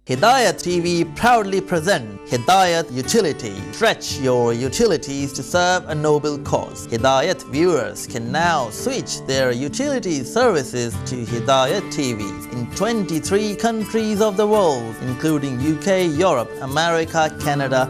Hidayat TV proudly present Hidayat Utility. Stretch your utilities to serve a noble cause. Hidayat viewers can now switch their utility services to Hidayat TV in 23 countries of the world, including UK, Europe, America, Canada,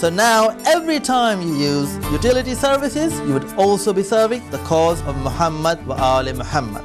So now every time you use utility services, you would also be serving the cause of Muhammad wa Aali Muhammad.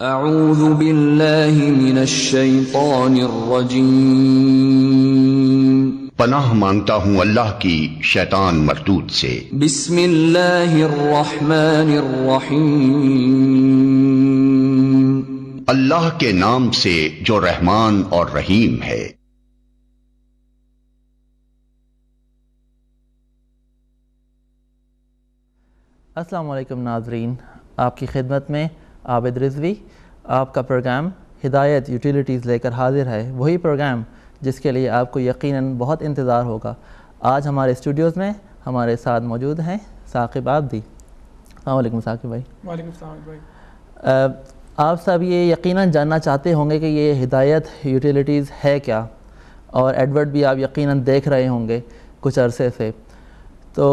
اعوذ باللہ من الشیطان الرجیم. پناہ مانگتا ہوں اللہ کی شیطان مردود سے. بسم اللہ الرحمن الرحیم. اللہ کے نام سے جو رحمان اور رحیم ہے. السلام علیکم ناظرین، آپ کی خدمت میں عابد رضوی آپ کا پروگرام ہدایت یوٹیلیٹیز لے کر حاضر ہے. وہی پروگرام جس کے لیے آپ کو یقیناً بہت انتظار ہوگا. آج ہمارے اسٹوڈیوز میں ہمارے ساتھ موجود ہیں ثاقب عابدی. السلام علیکم ثاقب بھائی. وعلیکم السلام بھائی. آپ سب یہ یقیناً جاننا چاہتے ہوں گے کہ یہ ہدایت یوٹیلیٹیز ہے کیا، اور ایڈورٹ بھی آپ یقیناً دیکھ رہے ہوں گے کچھ عرصے سے. تو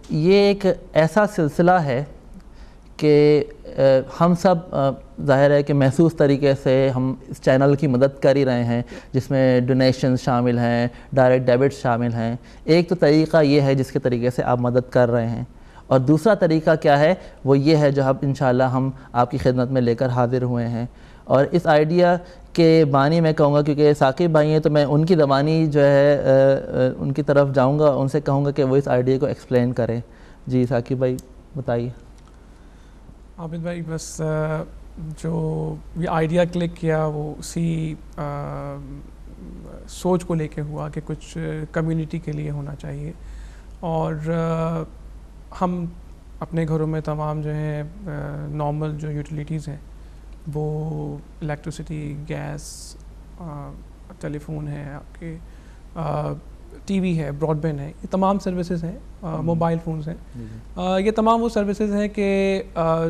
یہ ایک ایسا سلسلہ ہے کہ ہم سب ظاہر ہے کہ محسوس طریقے سے ہم اس چینل کی مدد کر ہی رہے ہیں، جس میں ڈونیشنز شامل ہیں، ڈائریکٹ ڈیبٹس شامل ہیں. ایک تو طریقہ یہ ہے جس کے طریقے سے آپ مدد کر رہے ہیں، اور دوسرا طریقہ کیا ہے وہ یہ ہے جو اب انشاءاللہ ہم آپ کی خدمت میں لے کر حاضر ہوئے ہیں. اور اس آئیڈیا کے بانی میں کہوں گا، کیونکہ ثاقب بھائی ہیں تو میں ان کی زبانی جو ہے ان کی طرف جاؤں گا، ان سے کہوں گا کہ وہ اس آئیڈیا کو ایکسپلین کریں. جی ثاقب بھائی بتائیے. عابد بھائی بس جو یہ آئیڈیا کلک کیا وہ اسی سوچ کو لے کے ہوا کہ کچھ کمیونٹی کے لیے ہونا چاہیے. اور ہم اپنے گھروں میں تمام جو ہیں نارمل جو یوٹیلیٹیز ہیں وہ الیکٹریسٹی، گیس، ٹیلی فون ہے، آپ کے ٹی وی ہے، براڈ بینڈ ہے، یہ تمام سروسز ہیں، موبائل فونز ہیں. یہ تمام وہ سروسز ہیں کہ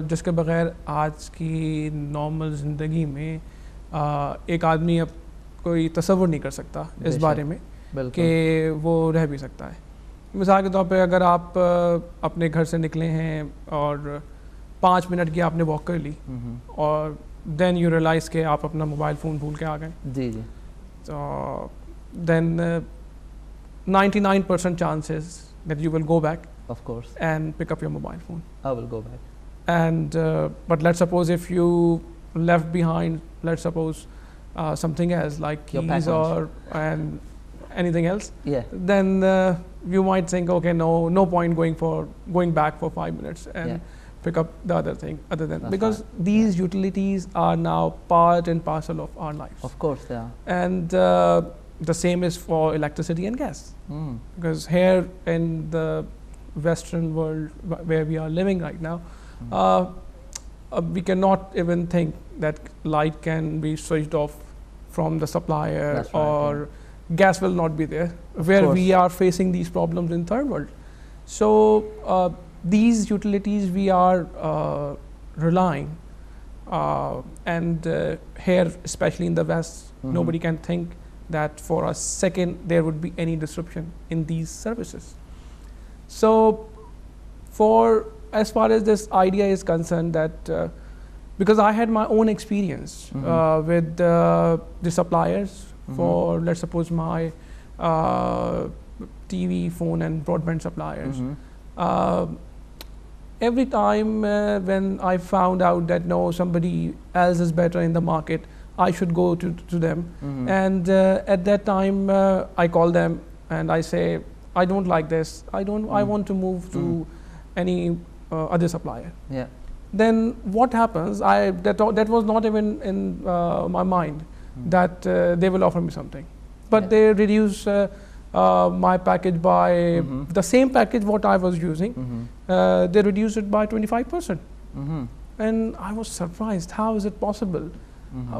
جس کے بغیر آج کی نارمل زندگی میں ایک آدمی اب کوئی تصور نہیں کر سکتا اس بارے میں کہ وہ رہ بھی سکتا ہے. مثال کے طور پہ اگر آپ اپنے گھر سے نکلے ہیں اور 5 منٹ کی آپ نے واک کر لی اور دین یو ریئلائز کہ آپ اپنا موبائل فون بھول کے آ گئے. جی جی. تو دین 99% chances that you will go back, of course, and pick up your mobile phone. I will go back. And but let's suppose if you left behind, let's suppose something else like keys or and anything else, then you might think, okay, no point going back for 5 minutes and pick up the other thing other than, because these utilities are now part and parcel of our lives. Of course they are. And the same is for electricity and gas. Because here in the Western world where we are living right now, we cannot even think that light can be switched off from the supplier. That's right, or gas will not be there, where we are facing these problems in third world. So these utilities we are relying, and here especially in the West, nobody can think that for a second there would be any disruption in these services. So for as far as this idea is concerned that because I had my own experience with the suppliers for, let's suppose, my TV, phone and broadband suppliers. Every time when I found out that no, somebody else is better in the market, I should go to them. And at that time I call them and I say, I don't like this, I want to move to any other supplier. Yeah. Then what happens, that was not even in my mind that they will offer me something, but they reduce my package by the same package what I was using, they reduce it by 25%. And I was surprised, how is it possible?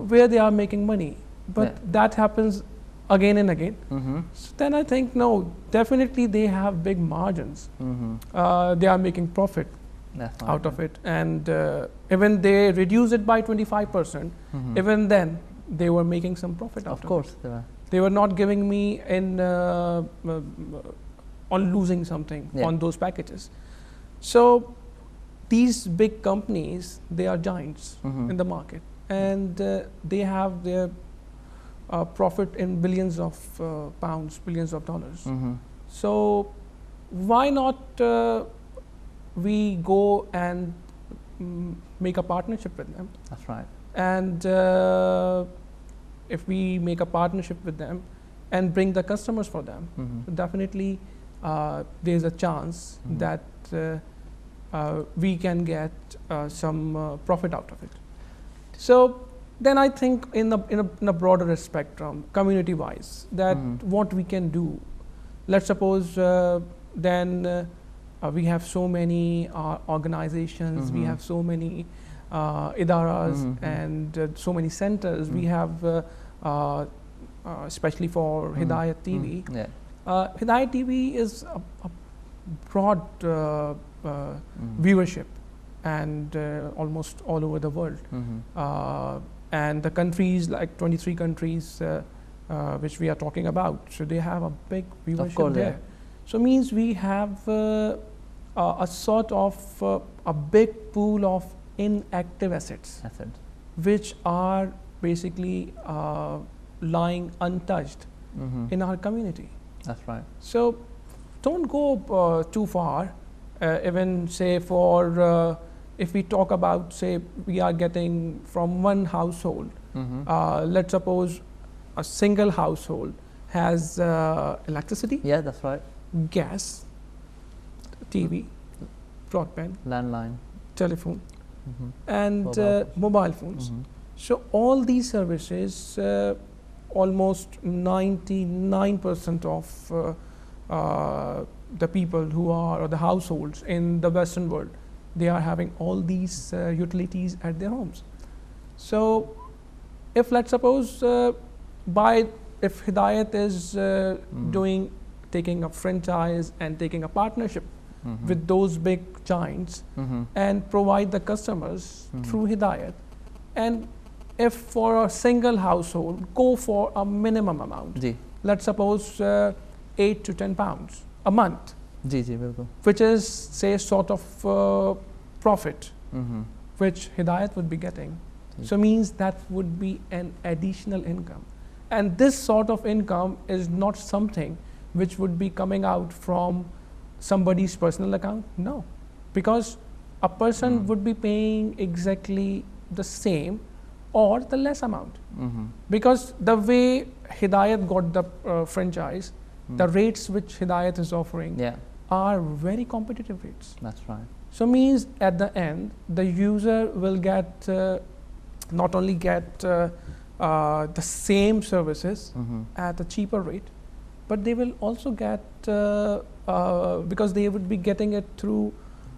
Where they are making money? But that happens again and again. So then I think, no, definitely they have big margins. They are making profit out of it, and even they reduce it by 25%, even then they were making some profit out of it. Of course They were not giving me in on losing something on those packages. So these big companies, they are giants in the market, and they have their profit in billions of pounds, billions of dollars. So why not we go and make a partnership with them? That's right. And if we make a partnership with them and bring the customers for them, definitely there's a chance that we can get some profit out of it. So then I think in a broader spectrum, community-wise, that what we can do. Let's suppose then we have so many organizations, we have so many idaras and so many centers. We have especially for Hidayat TV. Hidayat TV is a broad viewership and almost all over the world. And the countries, like 23 countries which we are talking about, so they have a big viewership there. So means we have a sort of a big pool of inactive assets, which are basically lying untouched in our community. That's right. So don't go too far. Even say for if we talk about, say, we are getting from one household, let's suppose a single household has electricity, that's right, gas, TV, broadband, landline, telephone, and mobile phones. So all these services, almost 99% of the people who are, or the households in the Western world, they are having all these utilities at their homes. So if, let's suppose, if Hidayat is taking a franchise and taking a partnership with those big giants and provide the customers through Hidayat, and if for a single household go for a minimum amount, let's suppose 8 to 10 pounds a month, which is, say, sort of profit which Hidayat would be getting. So means that would be an additional income, and this sort of income is not something which would be coming out from somebody's personal account. No, because a person would be paying exactly the same or the less amount, because the way Hidayat got the franchise, the rates which Hidayat is offering are very competitive rates. That's right. So means at the end, the user will get not only get the same services at a cheaper rate, but they will also get because they would be getting it through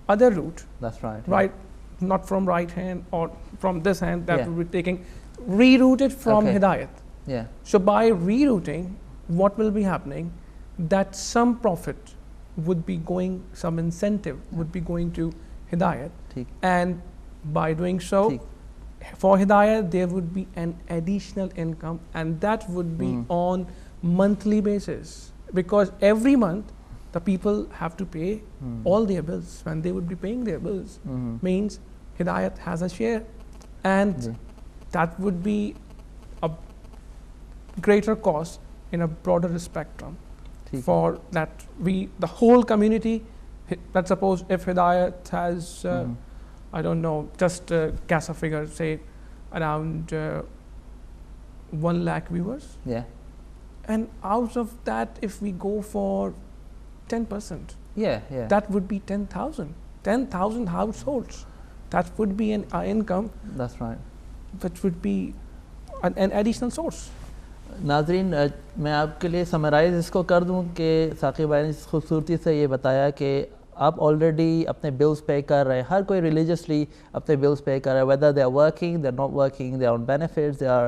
other route. That's right. Right, not from right hand or from this hand, that will be taking rerouted from Hidayat. So by rerouting, what will be happening? That some profit would be going, some incentive would be going to Hidayat, and by doing so, for Hidayat there would be an additional income, and that would be on monthly basis, because every month the people have to pay all their bills. When they would be paying their bills, means Hidayat has a share and that would be a greater cost in a broader spectrum for that the whole community. Let's suppose if Hidayat has I don't know, just guess a figure, say around 1 lakh viewers, and out of that if we go for 10%, that would be 10,000 households. That would be an income. That's right. Which would be an additional source. ناظرین میں آپ کے لیے summarize اس کو کر دوں کہ ثاقب بھائی نے خوبصورتی سے یہ بتایا کہ آپ آلریڈی اپنے بلز پے کر رہے ہیں, ہر کوئی ریلیجیسلی اپنے بلز پے کر رہا ہے, whether they are working, they are not working, they are on benefits, they are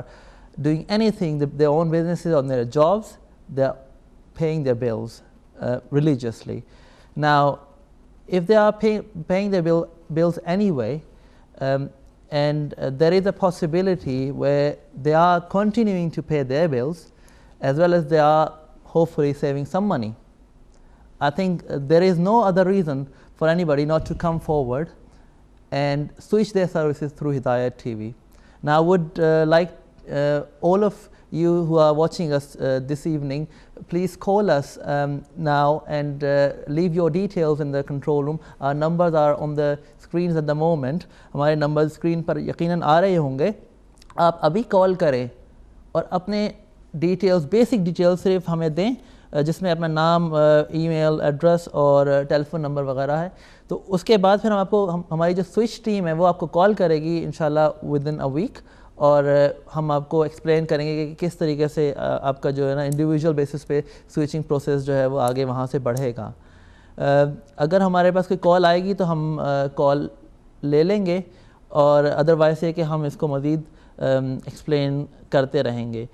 doing anything, they own businesses, on their jobs, they are paying their bills religiously. Now, if they are paying their bills anyway, and there is a possibility where they are continuing to pay their bills as well as they are hopefully saving some money, I think there is no other reason for anybody not to come forward and switch their services through Hidayat TV. Now, I would like all of you who are watching us this evening, please call us now and leave your details in the control room. Our numbers are on the screens at the moment. ہمارے number screen پر یقیناً آ رہے ہوں گے. آپ ابھی کال کریں اور اپنے ڈیٹیلز, بیسک ڈیٹیلز صرف ہمیں دیں, جس میں اپنا نام, ای میل ایڈریس اور ٹیلی فون نمبر وغیرہ ہے. تو اس کے بعد پھر ہم آپ کو ہماری جو سوئچ ٹیم ہے وہ آپ کو کال کرے گی انشاءاللہ ودن اے ویک, اور ہم آپ کو ایکسپلین کریں گے کہ کس طریقے سے آپ کا جو ہے نا انڈیویجول بیسس پہ سوئچنگ پروسیس جو ہے وہ آگے وہاں سے بڑھے گا. اگر ہمارے پاس کوئی کال آئے گی تو ہم کال لے لیں گے, اور ادروائز یہ کہ ہم اس کو مزید ایکسپلین کرتے رہیں گے.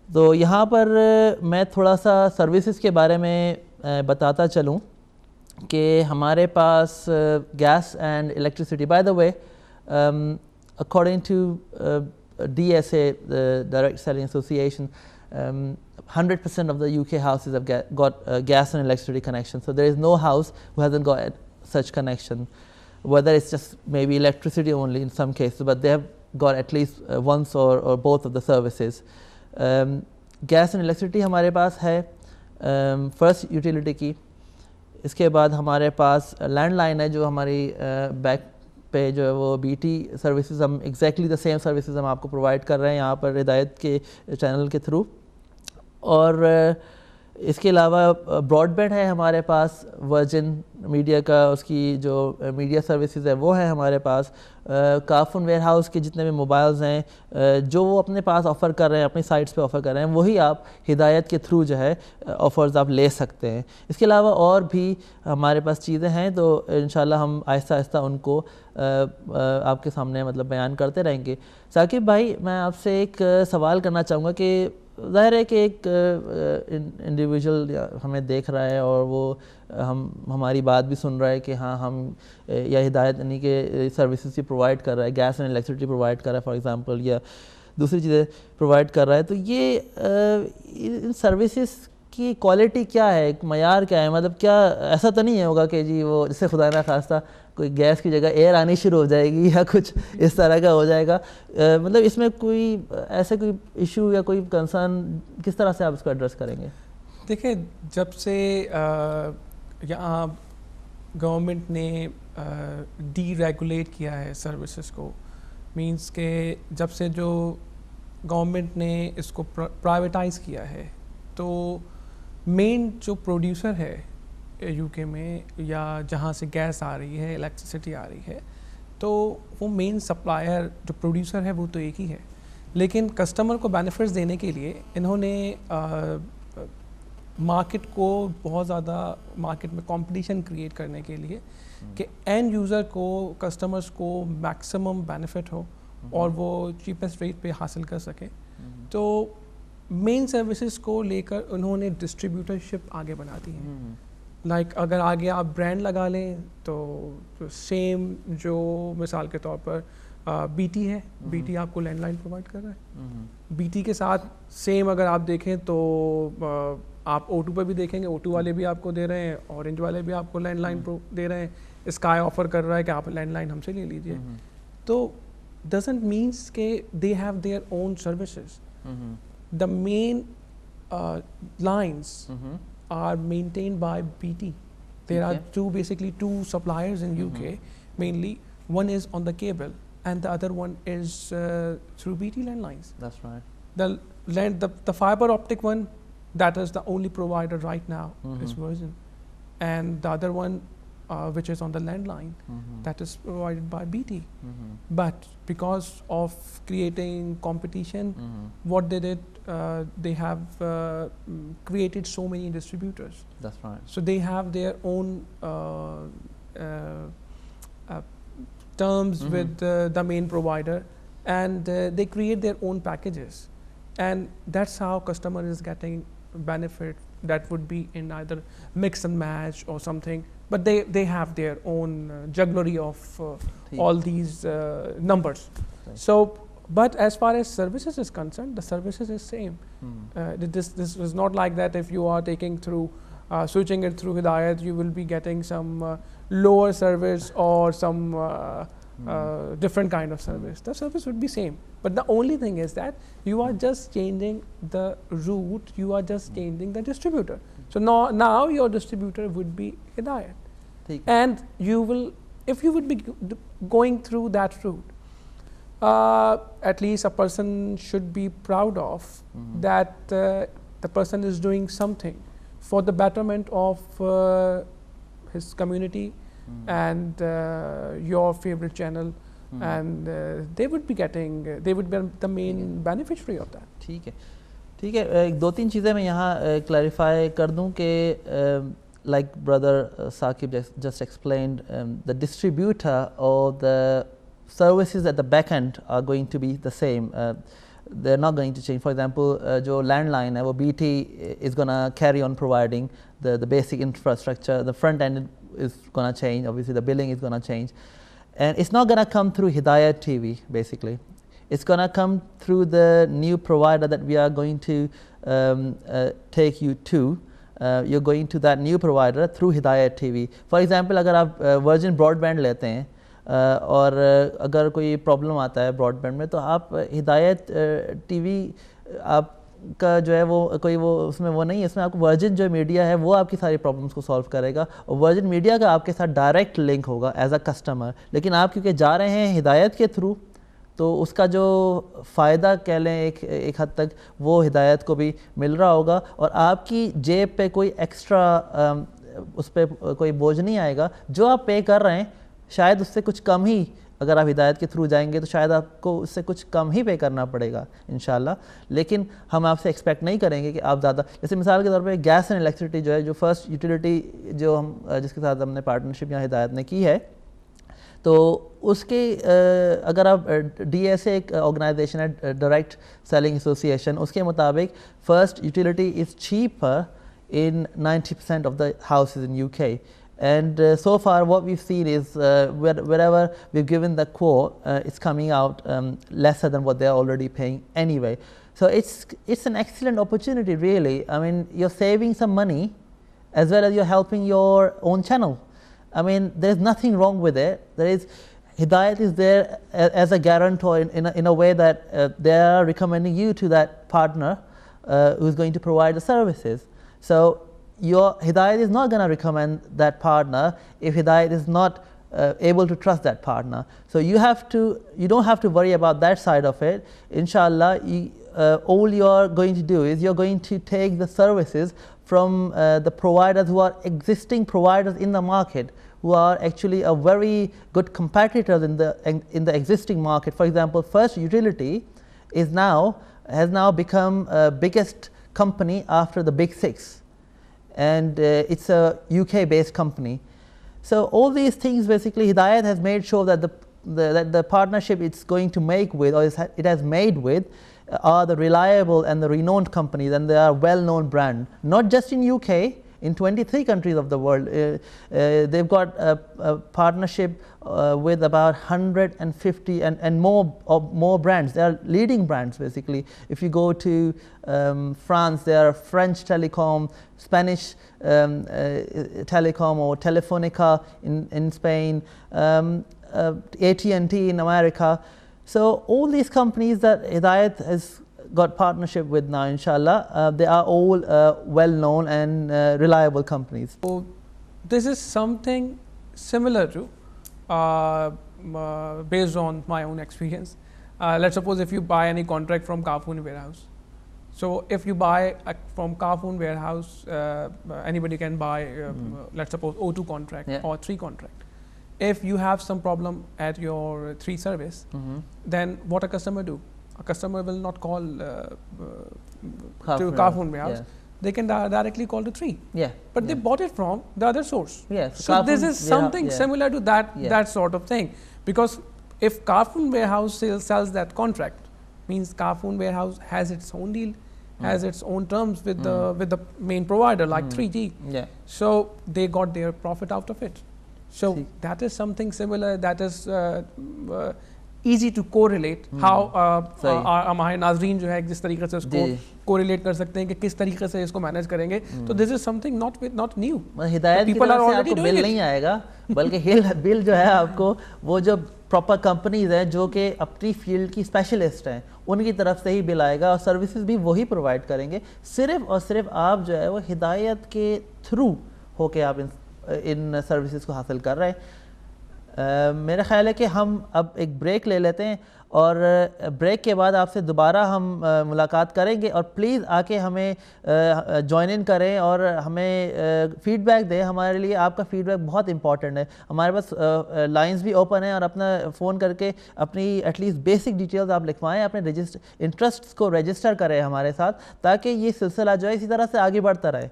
تو یہاں پر میں تھوڑا سا سروسز کے بارے میں بتاتا چلوں کہ ہمارے پاس gas and electricity, by the way according to DSA, the Direct Selling Association, 100% of the UK houses have got gas and electricity connection. So there is no house who hasn't got such connection, whether it's just maybe electricity only in some cases, but they have got at least once or both of the services. Gas and electricity ہمارے پاس ہے first utility کی. اس کے بعد ہمارے پاس land line ہے جو ہماری back پہ جو ہے وہ بی ٹی سروسز, ہم ایگزیکٹلی دا سیم سروسز ہم آپ کو پرووائڈ کر رہے ہیں یہاں پر ہدایت کے چینل کے تھرو. اور اس کے علاوہ براڈ بینڈ ہے ہمارے پاس, ورجن میڈیا کا اس کی جو میڈیا سروسز ہے وہ ہے ہمارے پاس. کارفون ویئر ہاؤس کے جتنے بھی موبائلز ہیں جو وہ اپنے پاس آفر کر رہے ہیں, اپنی سائٹس پہ آفر کر رہے ہیں, وہی آپ ہدایت کے تھرو جو ہے آفرز آپ لے سکتے ہیں. اس کے علاوہ اور بھی ہمارے پاس چیزیں ہیں, تو انشاءاللہ ہم آہستہ آہستہ ان کو آپ کے سامنے مطلب بیان کرتے رہیں گے. ثاقب بھائی, میں آپ سے ایک سوال کرنا چاہوں گا کہ ظاہر ہے کہ ایک انڈیویجول ہمیں دیکھ رہا ہے اور وہ ہماری بات بھی سن رہا ہے کہ ہاں ہم یا ہدایت یعنی کہ سروسز بھی پرووائڈ کر رہا ہے, گیس اینڈ الیکٹریسٹی پرووائڈ کر رہا ہے فار ایگزامپل, یا دوسری چیزیں پرووائڈ کر رہا ہے. تو یہ ان سروسز کی کوالٹی کیا ہے, ایک معیار کیا ہے, مطلب کیا ایسا تو نہیں ہوگا کہ جی وہ جس سے خدا نہ خواستہ کوئی گیس کی جگہ ایئر آنی شروع ہو جائے گی یا کچھ اس طرح کا ہو جائے گا, مطلب اس میں کوئی ایسے کوئی ایشو یا کوئی کنسرن کس طرح سے آپ اس کو ایڈریس کریں گے؟ دیکھیں, جب سے یہاں گورنمنٹ نے ڈی ریگولیٹ کیا ہے سروسز کو, مینس کہ جب سے جو گورنمنٹ نے اس کو پرائیویٹائز کیا ہے, تو مین جو پروڈیوسر ہے یو کے میں یا جہاں سے گیس آ رہی ہے, الیکٹریسٹی آ رہی ہے, تو وہ مین سپلائر جو پروڈیوسر ہے وہ تو ایک ہی ہے, لیکن کسٹمر کو بینیفٹس دینے کے لیے انہوں نے مارکیٹ کو بہت زیادہ مارکیٹ میں کمپٹیشن کریٹ کرنے کے لیے کہ اینڈ یوزر کو, کسٹمرز کو میکسیمم بینیفٹ ہو اور وہ چیپسٹ ریٹ پہ حاصل کر سکے, تو مین سروسز کو لے کر انہوں نے ڈسٹریبیوٹرشپ آگے بنا دی ہے. لائک اگر آگے آپ برانڈ لگا لیں تو سیم جو مثال کے طور پر بی ٹی ہے, بی ٹی آپ کو لینڈ لائن پرووائڈ کر رہا ہے, بی ٹی کے ساتھ سیم اگر آپ دیکھیں تو آپ او ٹو پہ بھی دیکھیں گے, او ٹو والے بھی آپ کو دے رہے ہیں, اورنج والے بھی آپ کو لینڈ لائن دے رہے ہیں, اسکائی آفر کر رہا ہے کہ آپ لینڈ لائن ہم سے لے لیجیے. تو doesn't mean they have their own services. The main lines are maintained by BT. There are basically two suppliers in UK mainly. One is on the cable and the other one is through BT landlines. That's right. The fiber optic one, that is the only provider right now, is Virgin. And the other one, which is on the landline, that is provided by BT. But because of creating competition, what they did, they have created so many distributors. That's right. So they have their own terms with the main provider, and they create their own packages, and that's how customer is getting benefit. That would be in either mix and match or something, but they have their own jugglery of all these numbers. Right. So, but as far as services is concerned, the services is same. This is not like that. If you are taking through switching it through Hidayat, you will be getting some lower service or some different kind of service. The service would be same, but the only thing is that you are just changing the route, you are just changing the distributor. So now your distributor would be Hidayat, and you will, if you would be going through that route, at least a person should be proud of that the person is doing something for the betterment of his community and your favorite channel, and they would be the main beneficiary of that. ٹھیک ہے ایک دو تین چیزیں میں یہاں clarify کر دوں کہ like brother Saqib just explained, the distributor or the services at the back end are going to be the same. They're not going to change. For example, jo landline hai, wo BT is going to carry on providing the basic infrastructure. The front end is going to change. Obviously, the billing is going to change. And it's not going to come through Hidayat TV, basically. It's going to come through the new provider that we are going to take you to. You're going to that new provider through Hidayat TV. For example, اگر آپ Virgin Broadband لیتے ہیں اور اگر کوئی problem آتا ہے Broad band میں تو آپ ہدایت ٹی وی آپ کا جو ہے وہ کوئی وہ اس میں وہ نہیں ہے، اس میں آپ کو ورجن جو میڈیا ہے وہ آپ کی ساری پرابلمس کو سالو کرے گا، اور ورجن میڈیا کا آپ کے ساتھ ڈائریکٹ لنک ہوگا ایز اے کسٹمر. لیکن آپ کیونکہ جا رہے ہیں ہدایت کے تھرو تو اس کا جو فائدہ کہہ لیں ایک حد تک وہ ہدایت کو بھی مل رہا ہوگا، اور آپ کی جیب پہ کوئی ایکسٹرا اس پہ کوئی بوجھ نہیں آئے گا. جو آپ پے کر رہے ہیں شاید اس سے کچھ کم ہی، اگر آپ ہدایت کے تھرو جائیں گے تو شاید آپ کو اس سے کچھ کم ہی پے کرنا پڑے گا انشاءاللہ. لیکن ہم آپ سے ایکسپیکٹ نہیں کریں گے کہ آپ زیادہ، جیسے مثال کے طور پہ گیس اینڈ الیکٹریسٹی جو ہے، جو فرسٹ یوٹیلیٹی جو ہم جس کے ساتھ ہم نے پارٹنرشپ یہاں ہدایت نے کی ہے، تو اس کے اگر آپ ڈی ایس اے ایک آرگنائزیشن ہے ڈائریکٹ سیلنگ ایسوسیشن، اس کے مطابق first utility is cheaper in 90% of the houses in UK. And so far what we've seen is wherever we've given the quote, it's coming out lesser than what they're already paying anyway. So it's an excellent opportunity really. I mean, you're saving some money as well as you're helping your own channel. I mean, there's nothing wrong with it. There is Hidayat is there as a guarantor in a way that they are recommending you to that partner who's going to provide the services. So your Hidayat is not going to recommend that partner if Hidayat is not able to trust that partner. So you don't have to worry about that side of it. Inshallah, all you're going to do is you're going to take the services from the providers who are existing providers in the market, who are actually a very good competitors in the existing market. For example, First Utility has now become biggest company after the Big Six, and it's a UK based company. So all these things basically Hidayat has made sure that the partnership it's going to make with, or it has made with, are the reliable and the renowned companies, and they are well known brand, not just in UK, in 23 countries of the world. They've got a partnership with about 150 and more brands. They are leading brands basically. If you go to France, there are French Telecom, Spanish Telecom or Telefonica in Spain, AT&T in America. So all these companies that Hidayat has got partnership with now, inshallah, they are all well known and reliable companies. So this is something similar to based on my own experience. Let's suppose if you buy any contract from Carphone Warehouse. So if you buy from Carphone Warehouse, anybody can buy let's suppose O2 contract or 3 contract. If you have some problem at your 3 service, then what a customer do? A customer will not call to Carphone Warehouse. They can directly call to 3. But they bought it from the other source. So this is something similar to that sort of thing. Because if Carphone Warehouse sells that contract, means Carphone Warehouse has its own deal, has its own terms with the main provider like 3G. So they got their profit out of it. So that is something similar, that is easy to correlate. How ہمارے ناظرین جو ہے جس طریقے سے اس کو correlate کر سکتے ہیں کہ کس طریقے سے اس کو مینیج کریں گے. تو this is something not new. ہدایت کی طرف سے آپ کو بل نہیں آئے گا, بلکہ بل جو ہے آپ کو وہ جو پراپر کمپنیز ہیں جو کہ اپنی فیلڈ کی اسپیشلسٹ ہیں ان کی طرف سے ہی بل آئے گا, اور سروسز بھی وہی پرووائڈ کریں گے. صرف اور صرف آپ جو ہے وہ ہدایت کے تھرو ہو کے آپ ان سروسز کو حاصل کر رہے ہیں. میرا خیال ہے کہ ہم اب ایک بریک لے لیتے ہیں, اور بریک کے بعد آپ سے دوبارہ ہم ملاقات کریں گے. اور پلیز آ کے ہمیں جوائن ان کریں اور ہمیں فیڈ بیک دیں. ہمارے لیے آپ کا فیڈ بیک بہت امپورٹنٹ ہے. ہمارے پاس لائنز بھی اوپن ہیں, اور اپنا فون کر کے اپنی ایٹ لیسٹ بیسک ڈیٹیلز آپ لکھوائیں, اپنے انٹرسٹس کو رجسٹر کریں ہمارے ساتھ, تاکہ یہ سلسلہ جو ہے اسی طرح سے آگے بڑھتا رہے.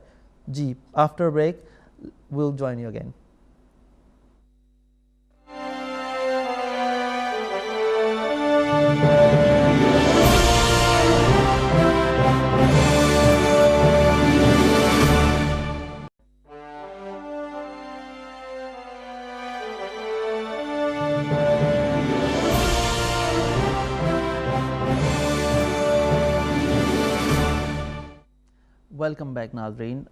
جی, after break we'll join you again. Welcome back ناظرین,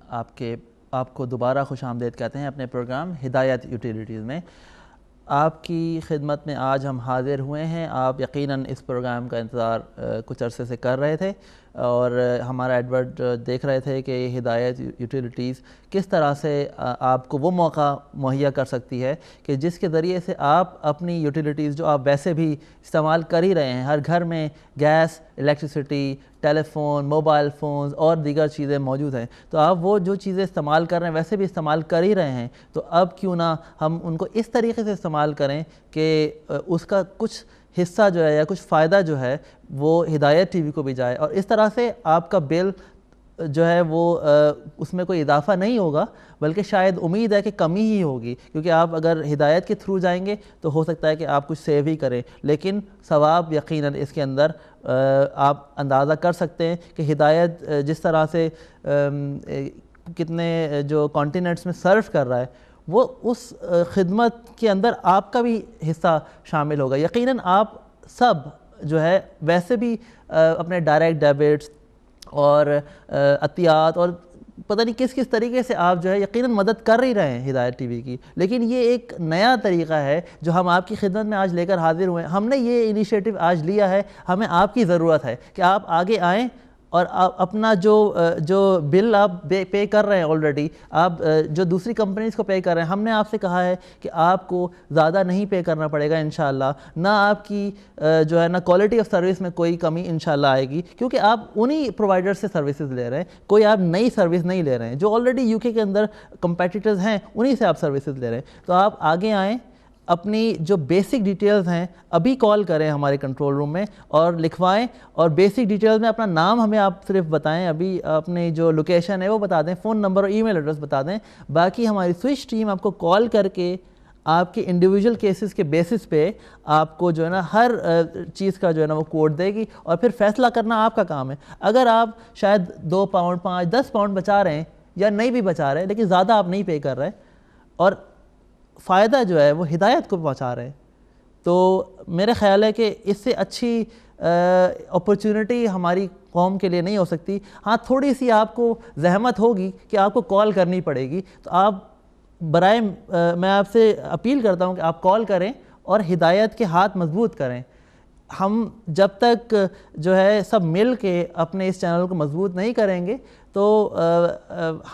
آپ کو دوبارہ خوش آمدید کہتے ہیں اپنے پروگرام ہدایت یوٹیلیٹیز میں. آپ کی خدمت میں آج ہم حاضر ہوئے ہیں. آپ یقیناً اس پروگرام کا انتظار کچھ عرصے سے کر رہے تھے, اور ہمارا ایڈورٹ دیکھ رہے تھے کہ ہدایت یوٹیلیٹیز کس طرح سے آپ کو وہ موقع مہیا کر سکتی ہے کہ جس کے ذریعے سے آپ اپنی یوٹیلیٹیز جو آپ ویسے بھی استعمال کر ہی رہے ہیں, ہر گھر میں گیس, الیکٹریسٹی, ٹیلی فون, موبائل فونز اور دیگر چیزیں موجود ہیں, تو آپ وہ جو چیزیں استعمال کر رہے ہیں ویسے بھی استعمال کر ہی رہے ہیں, تو اب کیوں نہ ہم ان کو اس طریقے سے استعمال کریں کہ اس کا کچھ حصہ جو ہے یا کچھ فائدہ جو ہے وہ ہدایت ٹی وی کو بھی جائے, اور اس طرح سے آپ کا بل جو ہے وہ اس میں کوئی اضافہ نہیں ہوگا, بلکہ شاید امید ہے کہ کمی ہی ہوگی, کیونکہ آپ اگر ہدایت کے تھرو جائیں گے تو ہو سکتا ہے کہ آپ کچھ سیو ہی کریں, لیکن ثواب یقیناً اس کے اندر آپ اندازہ کر سکتے ہیں کہ ہدایت جس طرح سے کتنے جو کانٹیننٹس میں سرو کر رہا ہے, وہ اس خدمت کے اندر آپ کا بھی حصہ شامل ہوگا. یقیناً آپ سب جو ہے ویسے بھی اپنے ڈائریکٹ ڈیبٹس اور عطیات اور پتہ نہیں کس کس طریقے سے آپ جو ہے یقیناً مدد کر ہی رہے ہیں ہدایت ٹی وی کی, لیکن یہ ایک نیا طریقہ ہے جو ہم آپ کی خدمت میں آج لے کر حاضر ہوئے ہیں. ہم نے یہ انیشیٹو آج لیا ہے, ہمیں آپ کی ضرورت ہے کہ آپ آگے آئیں اور اپنا جو بل آپ پے کر رہے ہیں آلریڈی, آپ جو دوسری کمپنیز کو پے کر رہے ہیں, ہم نے آپ سے کہا ہے کہ آپ کو زیادہ نہیں پے کرنا پڑے گا انشاءاللہ, نہ آپ کی جو ہے نا کوالٹی آف سروس میں کوئی کمی انشاءاللہ آئے گی, کیونکہ آپ انہی پرووائڈر سے سروسز لے رہے ہیں, کوئی آپ نئی سروس نہیں لے رہے ہیں. جو آلریڈی یو کے اندر کمپیٹیٹرز ہیں انہی سے آپ سروسز لے رہے ہیں. تو آپ آگے آئیں, اپنی جو بیسک ڈیٹیلز ہیں ابھی کال کریں ہمارے کنٹرول روم میں اور لکھوائیں, اور بیسک ڈیٹیلز میں اپنا نام ہمیں آپ صرف بتائیں, ابھی اپنی جو لوکیشن ہے وہ بتا دیں, فون نمبر اور ای میل ایڈریس بتا دیں. باقی ہماری سوئچ ٹیم آپ کو کال کر کے آپ کے انڈیویجول کیسز کے بیسس پہ آپ کو جو ہے نا ہر چیز کا جو ہے نا وہ کوڈ دے گی, اور پھر فیصلہ کرنا آپ کا کام ہے. اگر آپ شاید 2 پاؤنڈ 5 10 پاؤنڈ بچا رہے ہیں یا نہیں بھی بچا رہے, لیکن زیادہ آپ نہیں پے کر رہے اور فائدہ جو ہے وہ ہدایت کو پہنچا رہے ہیں, تو میرے خیال ہے کہ اس سے اچھی اپرچونٹی ہماری قوم کے لیے نہیں ہو سکتی. ہاں تھوڑی سی آپ کو زحمت ہوگی کہ آپ کو کال کرنی پڑے گی, تو آپ برائے میں آپ سے اپیل کرتا ہوں کہ آپ کال کریں اور ہدایت کے ہاتھ مضبوط کریں. ہم جب تک جو ہے سب مل کے اپنے اس چینل کو مضبوط نہیں کریں گے تو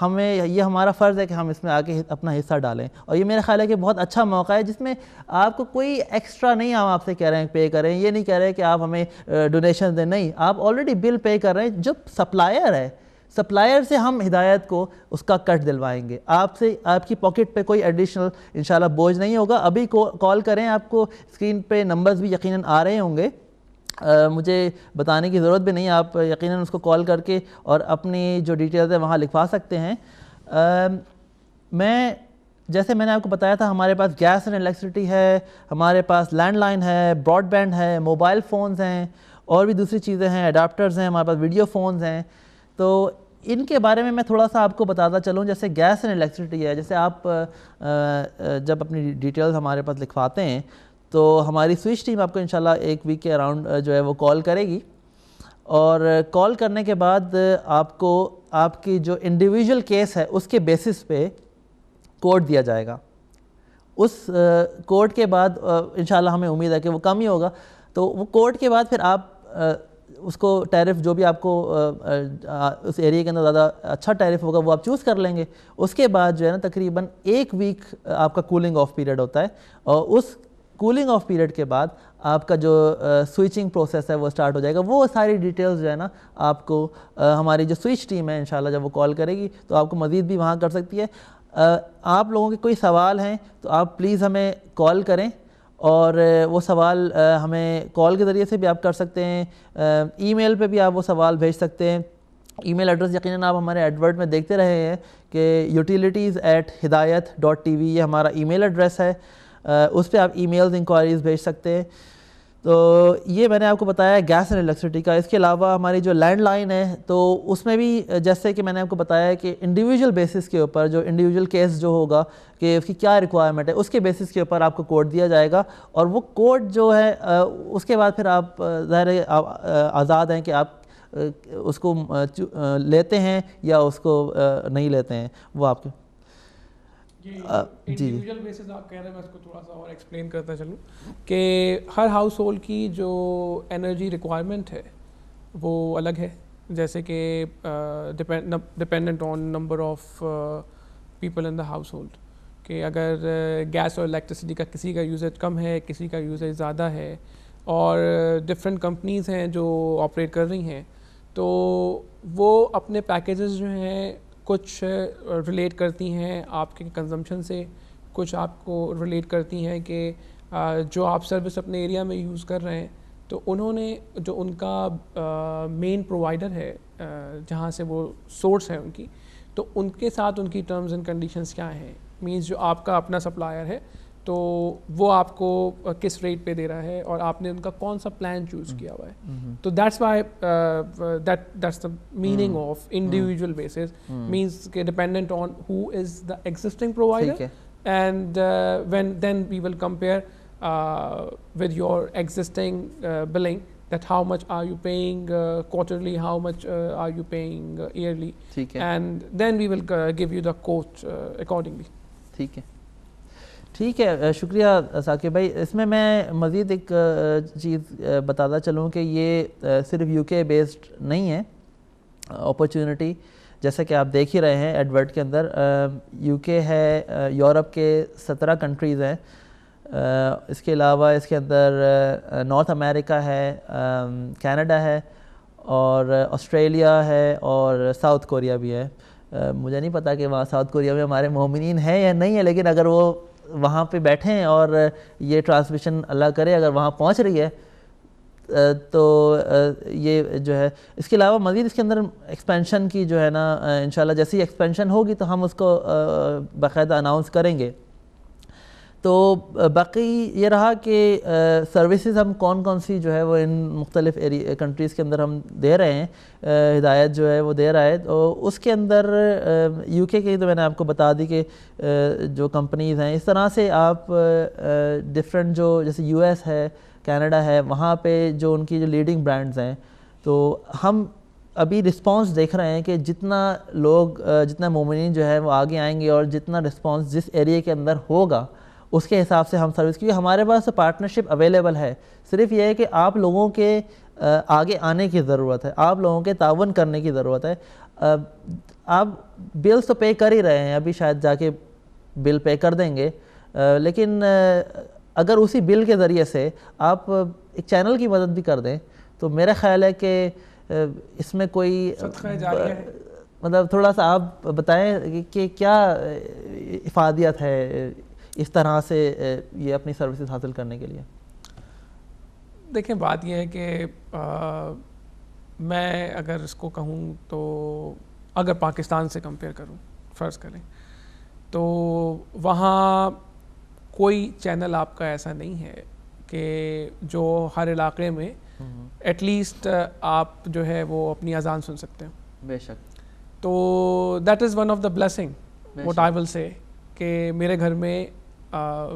ہمیں یہ ہمارا فرض ہے کہ ہم اس میں آگے اپنا حصہ ڈالیں. اور یہ میرا خیال ہے کہ بہت اچھا موقع ہے جس میں آپ کو کوئی ایکسٹرا نہیں ہم آپ سے کہہ رہے ہیں پے کریں, یہ نہیں کہہ رہے کہ آپ ہمیں ڈونیشن دیں, نہیں, آپ آلریڈی بل پے کر رہے ہیں. جو سپلائر ہے, سپلائر سے ہم ہدایت کو اس کا کٹ دلوائیں گے, آپ سے آپ کی پاکٹ پہ کوئی ایڈیشنل انشاءاللہ بوجھ نہیں ہوگا. ابھی کال کریں, آپ کو اسکرین پہ نمبرز بھی یقیناً آ رہے ہوں گے, مجھے بتانے کی ضرورت بھی نہیں, آپ یقیناً اس کو کال کر کے اور اپنی جو ڈیٹیلز ہیں وہاں لکھوا سکتے ہیں. جیسے میں نے آپ کو بتایا تھا, ہمارے پاس گیس اینڈ الیکٹرسٹی ہے, ہمارے پاس لینڈ لائن ہے, براڈ بینڈ ہے, موبائل فونز ہیں, اور بھی دوسری چیزیں ہیں, اڈاپٹرز ہیں, ہمارے پاس ویڈیو فونز ہیں. تو ان کے بارے میں تھوڑا سا آپ کو بتاتا چلوں. جیسے گیس اینڈ الیکٹرسٹی ہے, جیسے آپ جب اپنی ڈیٹیلز ہمارے پاس لکھواتے ہیں تو ہماری سوئچ ٹیم آپ کو انشاءاللہ ایک ویک کے اراؤنڈ جو ہے وہ کال کرے گی, اور کال کرنے کے بعد آپ کو آپ کی جو انڈیویجول کیس ہے اس کے بیسس پہ کوڈ دیا جائے گا. اس کوڈ کے بعد انشاءاللہ ہمیں امید ہے کہ وہ کم ہی ہوگا, تو وہ کوڈ کے بعد پھر آپ اس کو ٹیرف جو بھی آپ کو اس ایریے کے اندر زیادہ اچھا ٹیرف ہوگا وہ آپ چوز کر لیں گے. اس کے بعد جو ہے نا تقریباً ایک ویک آپ کا کولنگ آف پیریڈ ہوتا ہے, اور اس کولنگ آف پیریڈ کے بعد آپ کا جو سوئچنگ پروسیس ہے وہ سٹارٹ ہو جائے گا. وہ ساری ڈیٹیلز جو ہے نا آپ کو ہماری جو سوئچ ٹیم ہے انشاءاللہ جب وہ کال کرے گی تو آپ کو مزید بھی وہاں کر سکتی ہے. آپ لوگوں کے کوئی سوال ہیں تو آپ پلیز ہمیں کال کریں, اور وہ سوال ہمیں کال کے ذریعے سے بھی آپ کر سکتے ہیں, ای میل پہ بھی آپ وہ سوال بھیج سکتے ہیں. ای میل ایڈریس یقیناً آپ ہمارے ایڈورٹ میں دیکھتے رہے ہیں کہ utilities@hidayat.tv یہ ہمارا ای میل ایڈریس ہے, اس پہ آپ ای میلز انکوائریز بھیج سکتے ہیں. تو یہ میں نے آپ کو بتایا ہے گیس اینڈ الیکٹرسٹی کا. اس کے علاوہ ہماری جو لینڈ لائن ہے تو اس میں بھی جیسے کہ میں نے آپ کو بتایا ہے کہ انڈیویجول بیسس کے اوپر جو انڈیویجول کیس جو ہوگا کہ اس کی کیا ریکوائرمنٹ ہے اس کے بیسس کے اوپر آپ کو کوڈ دیا جائے گا, اور وہ کوڈ جو ہے اس کے بعد پھر آپ ظاہر آزاد ہیں کہ آپ اس کو لیتے ہیں یا اس کو نہیں لیتے ہیں, وہ آپ کے انڈیویجول بیسز آپ کہہ رہے ہیں. میں اس کو تھوڑا سا اور ایکسپلین کرتا چلوں کہ ہر ہاؤس ہولڈ کی جو انرجی ریکوائرمنٹ ہے وہ الگ ہے. جیسے کہ dependent on number of people in the house hold, کہ اگر گیس اور الیکٹریسٹی کا کسی کا یوزیج کم ہے, کسی کا یوزیج زیادہ ہے, اور ڈفرینٹ کمپنیز ہیں جو آپریٹ کر رہی ہیں, تو وہ اپنے پیکیجز جو ہیں کچھ ریلیٹ کرتی ہیں آپ کے کنزمپشن سے, کچھ آپ کو ریلیٹ کرتی ہیں کہ جو آپ سروس اپنے ایریا میں یوز کر رہے ہیں تو انہوں نے جو ان کا مین پرووائڈر ہے جہاں سے وہ سورس ہے ان کی, تو ان کے ساتھ ان کی ٹرمز اینڈ کنڈیشنز کیا ہیں. مینس جو آپ کا اپنا سپلائر ہے تو وہ آپ کو کس ریٹ پہ دے رہا ہے اور آپ نے ان کا کون سا پلان چوز کیا ہوا ہے. تو that's why that's the meaning of individual basis, means کہ dependent on who is the existing provider, and when then we will compare with your existing billing, that how much are you paying quarterly, how much are you paying yearly, and then we will give you the quote accordingly. ٹھیک ہے, شکریہ ثاقب بھائی. اس میں مزید ایک چیز بتاتا چلوں کہ یہ صرف یو کے بیسڈ نہیں ہے اپرچونٹی, جیسا کہ آپ دیکھ ہی رہے ہیں ایڈورٹ کے اندر. یو کے ہے, یورپ کے 17 کنٹریز ہیں, اس کے علاوہ اس کے اندر نارتھ امریکہ ہے, کینیڈا ہے, اور آسٹریلیا ہے, اور ساؤتھ کوریا بھی ہے. مجھے نہیں پتا کہ وہاں ساؤتھ کوریا میں ہمارے مومنین ہیں یا نہیں ہے, لیکن اگر وہ وہاں پہ بیٹھیں اور یہ ٹرانسمیشن اللہ کرے اگر وہاں پہنچ رہی ہے تو یہ جو ہے. اس کے علاوہ مزید اس کے اندر ایکسپینشن کی جو ہے نا انشاءاللہ جیسی ایکسپینشن ہوگی تو ہم اس کو باقاعدہ اناؤنس کریں گے. تو باقی یہ رہا کہ سروسز ہم کون سی جو ہے وہ ان مختلف کنٹریز کے اندر ہم دے رہے ہیں, ہدایت جو ہے وہ دے رہا ہے. تو اس کے اندر یو کے کی تو میں نے آپ کو بتا دی کہ جو کمپنیز ہیں, اس طرح سے آپ ڈفرینٹ جو جیسے یو ایس ہے, کینیڈا ہے, وہاں پہ جو ان کی جو لیڈنگ برانڈز ہیں, تو ہم ابھی رسپانس دیکھ رہے ہیں کہ جتنا مومنین جو ہے وہ آگے آئیں گے اور جتنا رسپانس جس ایریے کے اندر ہوگا اس کے حساب سے ہم سروس, کیونکہ ہمارے پاس پارٹنرشپ اویلیبل ہے. صرف یہ ہے کہ آپ لوگوں کے آگے آنے کی ضرورت ہے, آپ لوگوں کے تعاون کرنے کی ضرورت ہے. آپ بلز تو پے کر ہی رہے ہیں, ابھی شاید جا کے بل پے کر دیں گے, لیکن اگر اسی بل کے ذریعے سے آپ ایک چینل کی مدد بھی کر دیں تو میرا خیال ہے کہ اس میں کوئی صدقہ جاریہ ہے. مطلب تھوڑا سا آپ بتائیں کہ کیا افادیت ہے اس طرح سے یہ اپنی سروسز حاصل کرنے کے لیے. دیکھیں بات یہ ہے کہ میں اگر اس کو کہوں تو اگر پاکستان سے کمپیئر کروں, فرض کریں تو وہاں کوئی چینل آپ کا ایسا نہیں ہے کہ جو ہر علاقے میں ایٹ لیسٹ آپ جو ہے وہ اپنی اذان سن سکتے ہیں. بے شک. تو that is one of the blessing what I will say, کہ میرے گھر میں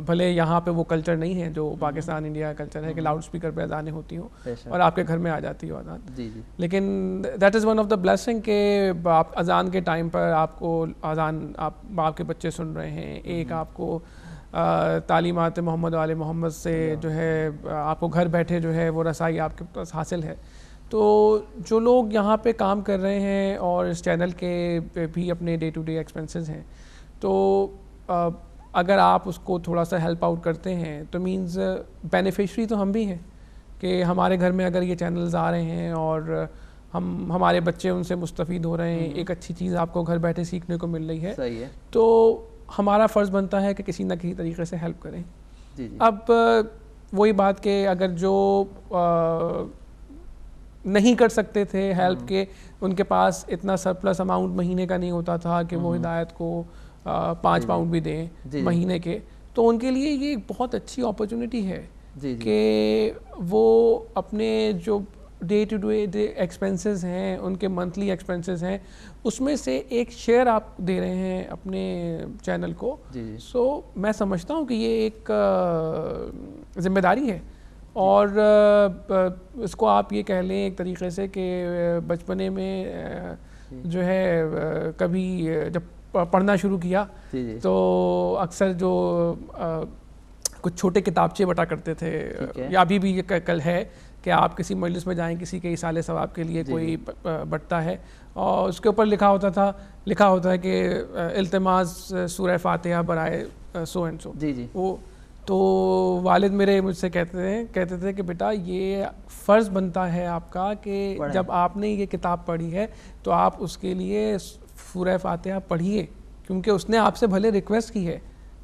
بھلے یہاں پہ وہ کلچر نہیں ہے جو پاکستان انڈیا کا کلچر ہے کہ لاؤڈ اسپیکر پہ اذانیں ہوتی ہوں اور آپ کے گھر میں آ جاتی ہو اذان, لیکن that is one of the blessing کہ آپ اذان کے ٹائم پر آپ کو اذان آپ کے بچے سن رہے ہیں, ایک آپ کو تعلیمات محمد وآل محمد سے جو ہے آپ کو گھر بیٹھے جو ہے وہ رسائی آپ کے پاس حاصل ہے. تو جو لوگ یہاں پہ کام کر رہے ہیں اور اس چینل کے بھی اپنے ڈے ٹو ڈے ایکسپنسز ہیں, تو اگر آپ اس کو تھوڑا سا ہیلپ آؤٹ کرتے ہیں تو مینز بینیفیشری تو ہم بھی ہیں کہ ہمارے گھر میں اگر یہ چینلز آ رہے ہیں اور ہمارے بچے ان سے مستفید ہو رہے ہیں, ایک اچھی چیز آپ کو گھر بیٹھے سیکھنے کو مل رہی ہے, صحیح ہے, تو ہمارا فرض بنتا ہے کہ کسی نہ کسی طریقے سے ہیلپ کریں. اب وہی بات کہ اگر جو نہیں کر سکتے تھے ہیلپ کے, ان کے پاس اتنا سرپلس اماؤنٹ مہینے کا نہیں ہوتا تھا کہ وہ ہدایت کو 5 پاؤنڈ بھی دیں مہینے کے, تو ان کے لیے یہ ایک بہت اچھی اپرچونٹی ہے کہ وہ اپنے جو ڈے ٹو ڈے ایکسپنسز ہیں, ان کے منتھلی ایکسپنسز ہیں, اس میں سے ایک شیئر آپ دے رہے ہیں اپنے چینل کو. سو میں سمجھتا ہوں کہ یہ ایک ذمہ داری ہے, اور اس کو آپ یہ کہہ لیں ایک طریقے سے کہ بچپنے میں جو ہے کبھی جب پڑھنا شروع کیا تو اکثر جو کچھ چھوٹے کتابچے بٹا کرتے تھے, یا ابھی بھی یہ کل ہے کہ آپ کسی مجلس میں جائیں, کسی کے ایصال ثواب کے لیے کوئی بٹتا ہے اور اس کے اوپر لکھا ہوتا ہے کہ التماس سورہ فاتحہ برائے سو اینڈ سو. وہ تو والد میرے مجھ سے کہتے تھے کہ بیٹا یہ فرض بنتا ہے آپ کا کہ جب آپ نے یہ کتاب پڑھی ہے تو آپ اس کے لیے سورہ فاتحہ پڑھیے, کیونکہ اس نے آپ سے بھلے ریکویسٹ کی ہے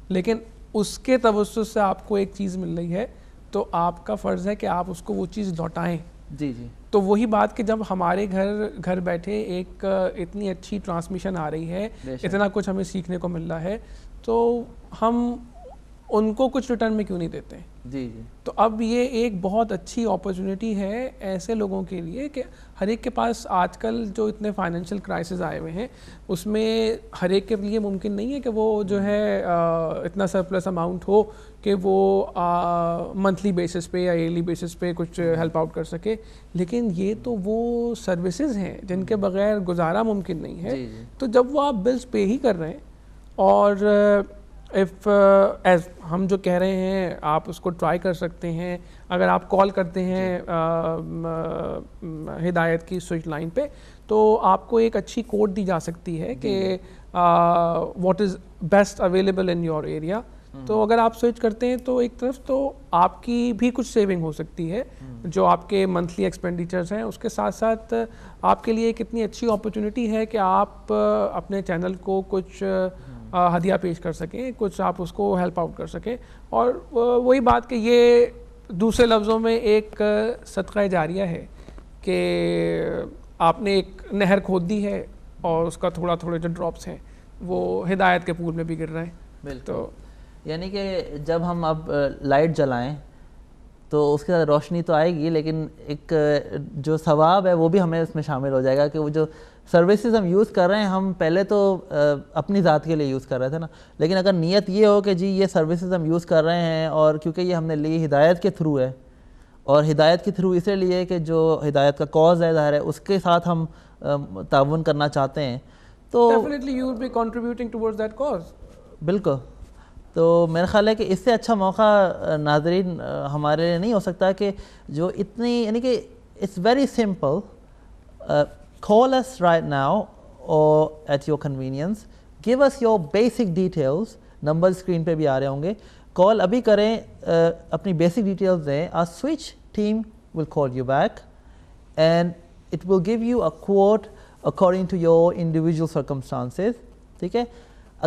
لیکن اس کے توسط سے آپ کو ایک چیز مل رہی ہے, تو آپ کا فرض ہے کہ آپ اس کو وہ چیز لوٹائیں. تو وہی بات کہ جب ہمارے گھر بیٹھے ایک اتنی اچھی ٹرانسمیشن آ رہی ہے, اتنا کچھ ہمیں سیکھنے کو مل رہا ہے, تو ہم ان کو کچھ ریٹرن میں کیوں نہیں دیتے ہیں. تو اب یہ ایک بہت اچھی اپرچونٹی ہے ایسے لوگوں کے لیے کہ ہر ایک کے پاس آج کل جو اتنے فائنینشیل کرائسس آئے ہوئے ہیں اس میں ہر ایک کے لیے ممکن نہیں ہے کہ وہ جو ہے اتنا سرپلس اماؤنٹ ہو کہ وہ منتھلی بیسس پہ یا ایئرلی بیسس پہ کچھ ہیلپ آؤٹ کر سکے. لیکن یہ تو وہ سروسز ہیں جن کے بغیر گزارا ممکن نہیں ہے. تو جب وہ آپ بلز پے ہی کر رہے ہیں اور ایز ہم جو کہہ رہے ہیں آپ اس کو ٹرائی کر سکتے ہیں, اگر آپ کال کرتے ہیں ہدایت کی سوئچ لائن پہ تو آپ کو ایک اچھی کوڈ دی جا سکتی ہے کہ what is best available in your area. تو اگر آپ سوئچ کرتے ہیں تو ایک طرف تو آپ کی بھی کچھ سیونگ ہو سکتی ہے جو آپ کے منتھلی ایکسپینڈیچرز ہیں, اس کے ساتھ ساتھ آپ کے لیے ایک اتنی اچھی اپرچونٹی ہے کہ آپ اپنے چینل کو کچھ ہدیہ پیش کر سکیں, کچھ آپ اس کو ہیلپ آؤٹ کر سکیں. اور وہی بات کہ یہ دوسرے لفظوں میں ایک صدقہ جاریہ ہے کہ آپ نے ایک نہر کھود دی ہے اور اس کا تھوڑے جو ڈراپس ہیں وہ ہدایت کے پول میں بھی گر رہے ہیں. تو یعنی کہ جب ہم اب لائٹ جلائیں تو اس کے ساتھ روشنی تو آئے گی, لیکن ایک جو ثواب ہے وہ بھی ہمیں اس میں شامل ہو جائے گا کہ وہ جو سروسز ہم یوز کر رہے ہیں, ہم پہلے تو اپنی ذات کے لیے یوز کر رہے تھے نا, لیکن اگر نیت یہ ہو کہ جی یہ سروسز ہم یوز کر رہے ہیں اور کیونکہ یہ ہم نے لی ہدایت کے تھرو ہے, اور ہدایت کے تھرو اس لیے کہ جو ہدایت کا کاز ہے ظاہر ہے اس کے ساتھ ہم تعاون کرنا چاہتے ہیں, تو definitely you will be contributing towards that cause. بالکل. تو میرا خیال ہے کہ اس سے اچھا موقع ناظرین ہمارے لیے نہیں ہو سکتا کہ جو اتنی یعنی کہ it's very simple. Call us right now or at your convenience. Give us your basic details. Number screen پہ بھی آ رہے ہوں گے. کال ابھی کریں, اپنی بیسک ڈیٹیلز دیں. Our switch team will call you back and it will give you a quote according to your individual circumstances. ٹھیک ہے.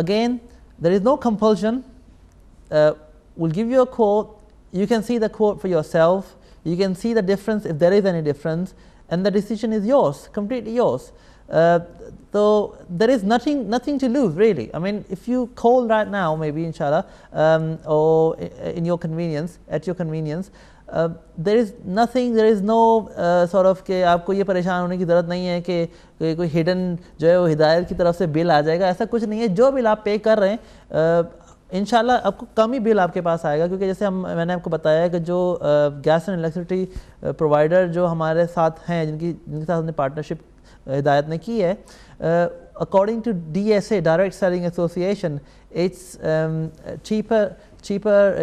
Again, there is no compulsion. We'll give you a quote. You can see the quote for yourself. You can see the difference if there is any difference. And the decision is yours, completely yours. So there is nothing to lose really. I mean, if you call right now, maybe inshallah, or in your convenience, at your convenience, there is nothing, there is no sort of کہ آپ کو یہ پریشان ہونے کی ضرورت نہیں ہے کہ کوئی ہڈن جو ہے وہ ہدایت کی طرف سے بل آ جائے گا. ایسا کچھ نہیں ہے. جو بل آپ پے کر رہے ہیں انشاءاللہ آپ کو کم ہی بل آپ کے پاس آئے گا, کیونکہ جیسے میں نے آپ کو بتایا کہ جو گیس اینڈ الیکٹرسٹی پرووائڈر جو ہمارے ساتھ ہیں, جن کے ساتھ ہم نے پارٹنرشپ ہدایت نے کی ہے, according to DSA, Direct Selling Association, it's cheaper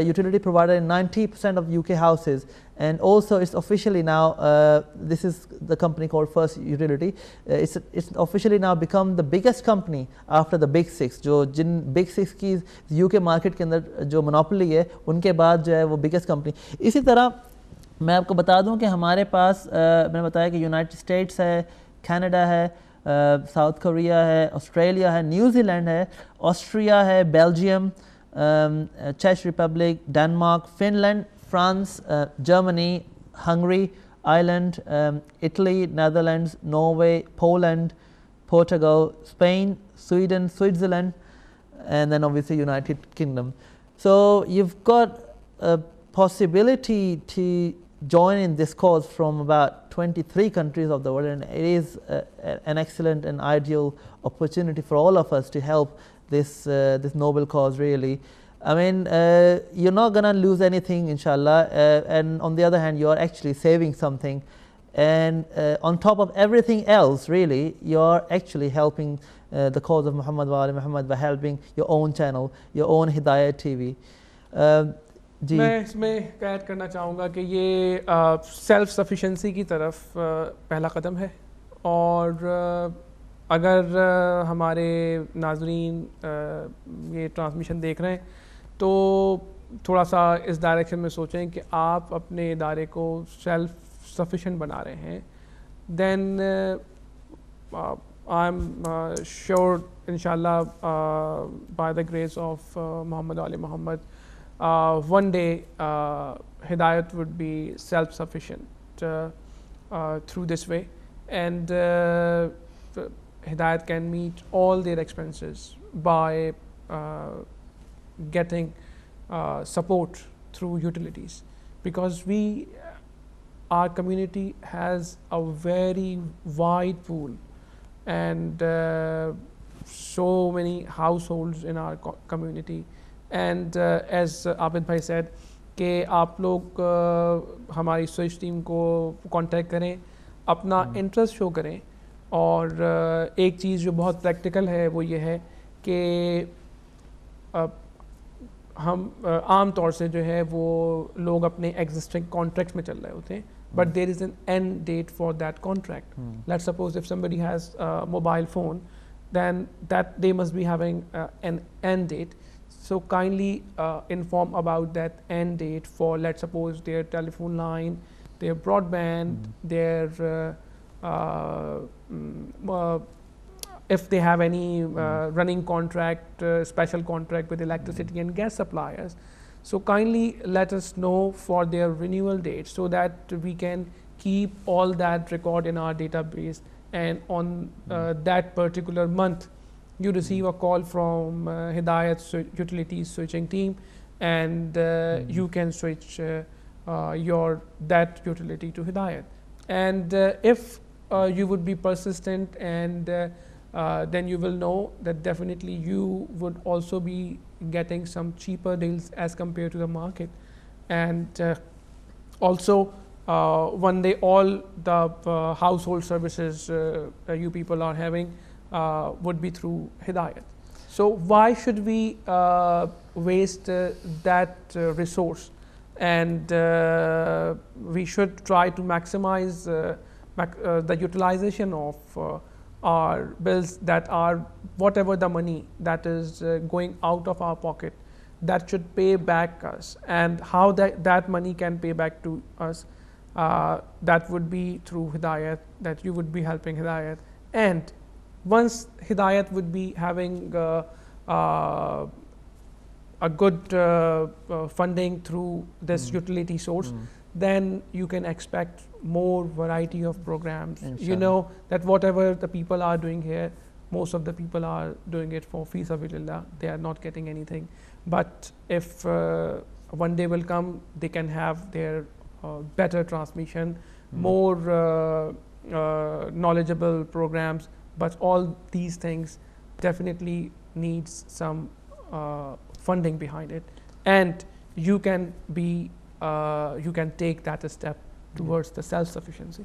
utility provider in 90% of UK houses. And also it's officially now, this is the company called First Utility, it's officially now become the biggest company after the Big Six. جو جن Big Six کی UK market کے اندر جو monopoly ہے ان کے بعد جو ہے وہ بگیسٹ کمپنی. اسی طرح میں آپ کو بتا دوں کہ ہمارے پاس میں نے بتایا کہ یونائٹڈ اسٹیٹس ہے, کینیڈا ہے, ساؤتھ کوریا ہے, آسٹریلیا ہے, نیوزی لینڈ ہے, آسٹریا ہے, بیلجیم, چیک Republic, Denmark, Finland, France, Germany, Hungary, Ireland, Italy, Netherlands, Norway, Poland, Portugal, Spain, Sweden, Switzerland, and then obviously United Kingdom. So you've got a possibility to join in this cause from about 23 countries of the world, and it is an excellent and ideal opportunity for all of us to help this noble cause really. I mean, you're not going to lose anything inshallah, and on the other hand you are actually saving something, and on top of everything else really you're actually helping the cause of Muhammad wa Ali Muhammad by helping your own channel, your own Hidayat TV. جی میں اس میں add کرنا چاہوں گا کہ یہ self sufficiency کی طرف پہلا قدم ہے, اور اگر ہمارے ناظرین یہ ٹرانسمیشن دیکھ رہے ہیں تو تھوڑا سا اس ڈائریکشن میں سوچیں کہ آپ اپنے ادارے کو سیلف سفیشینٹ بنا رہے ہیں, دین آئی ایم شیور انشاءاللہ by the grace of Muhammad Ali Muhammad one day Hidayat would be self-sufficient through this way, and Hidayat can meet all their expenses by getting support through utilities, because our community has a very wide pool and so many households in our community. And as Abid bhai said کہ آپ لوگ ہماری switch team کو contact کریں, اپنا interest show کریں, اور ایک چیز جو بہت پریکٹیکل ہے وہ یہ ہے کہ ہم عام طور سے جو ہے وہ لوگ اپنے ایگزسٹنگ کانٹریکٹ میں چل رہے ہوتے ہیں, but there is an end date for that contract. Let suppose if somebody has a mobile phone, then that they must be having an end date. So kindly inform about that end date for, let's suppose, their telephone line, their broadband, their if they have any running contract, special contract with electricity and gas suppliers. So kindly let us know for their renewal date so that we can keep all that record in our database, and on that particular month you receive a call from Hidayat Utilities switching team, and you can switch that utility to Hidayat. And if you would be persistent, and then you will know that definitely you would also be getting some cheaper deals as compared to the market. And also one day all the household services you people are having would be through Hidayat. So why should we waste that resource? And we should try to maximize the utilization of our bills, that are whatever the money that is going out of our pocket, that should pay back us. And how that money can pay back to us, that would be through Hidayat, that you would be helping Hidayat. And once Hidayat would be having a good funding through this utility source, then you can expect more variety of programs. You know that whatever the people are doing here, most of the people are doing it for fi sabilillah. They are not getting anything. But if one day will come, they can have their better transmission, more knowledgeable programs. But all these things definitely needs some funding behind it, and you can take that a step towards the self-sufficiency.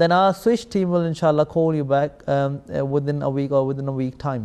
Then our switch team will inshallah call you back within a week or within a week time.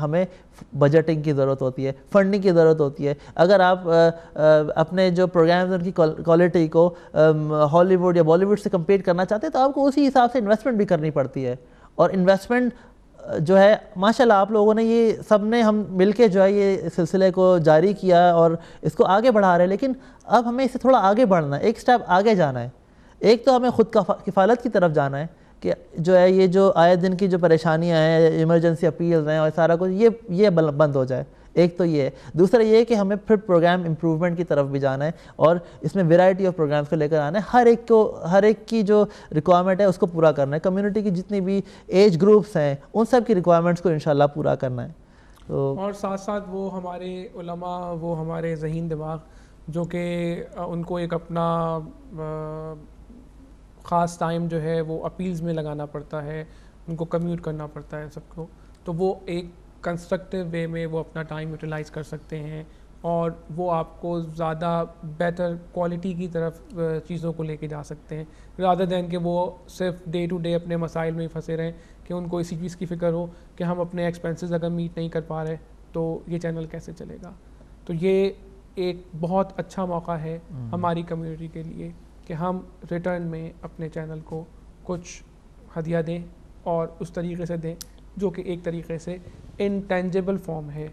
ہمیں budgeting کی ضرورت ہوتی ہے, funding کی ضرورت ہوتی ہے. اگر آپ اپنے جو پروگرامز ان کی کوالٹی کو ہالی ووڈ یا بالی ووڈ سے کمپیٹ کرنا چاہتے ہیں تو آپ کو اسی حساب سے انویسٹمنٹ بھی کرنی پڑتی ہے. اور انویسٹمنٹ جو ہے ماشاءاللہ آپ لوگوں نے یہ سب نے ہم مل کے جو ہے یہ سلسلے کو جاری کیا اور اس کو آگے بڑھا رہے ہیں, لیکن اب ہمیں اسے تھوڑا آگے بڑھنا ہے, ایک سٹیپ آگے جانا ہے. ایک تو ہمیں خود کفالت کی طرف جانا ہے کہ جو ہے یہ جو آئے دن کی جو پریشانیاں ہیں, ایمرجنسی اپیلز ہیں اور سارا کچھ یہ بند ہو جائے. ایک تو یہ ہے. دوسرا یہ ہے کہ ہمیں پھر پروگرام امپروومنٹ کی طرف بھی جانا ہے اور اس میں ویرائٹی آف پروگرامز کو لے کر آنا ہے. ہر ایک کی جو ریکوائرمنٹ ہے اس کو پورا کرنا ہے. کمیونٹی کی جتنی بھی ایج گروپس ہیں ان سب کی ریکوائرمنٹس کو انشاءاللہ پورا کرنا ہے. اور ساتھ ساتھ وہ ہمارے علماء, وہ ہمارے ذہین دماغ جو کہ ان کو ایک اپنا خاص ٹائم جو ہے وہ اپیلز میں لگانا پڑتا ہے, ان کو کمیوٹ کرنا پڑتا ہے سب کو, تو وہ ایک کنسٹرکٹیو وے میں وہ اپنا ٹائم یوٹیلائز کر سکتے ہیں اور وہ آپ کو زیادہ بیٹر کوالٹی کی طرف چیزوں کو لے کے جا سکتے ہیں, رادر دین کہ وہ صرف ڈے ٹو ڈے اپنے مسائل میں ہی پھنسے رہیں کہ ان کو اسی چیز کی فکر ہو کہ ہم اپنے ایکسپینسز اگر میٹ نہیں کر پا رہے تو یہ چینل کیسے چلے گا. تو یہ ایک بہت اچھا موقع ہے ہماری کمیونٹی کے لیے کہ ہم ریٹرن میں اپنے چینل کو کچھ ہدیہ دیں اور اس طریقے سے دیں جو کہ ایک طریقے سے انٹینجیبل فارم ہے.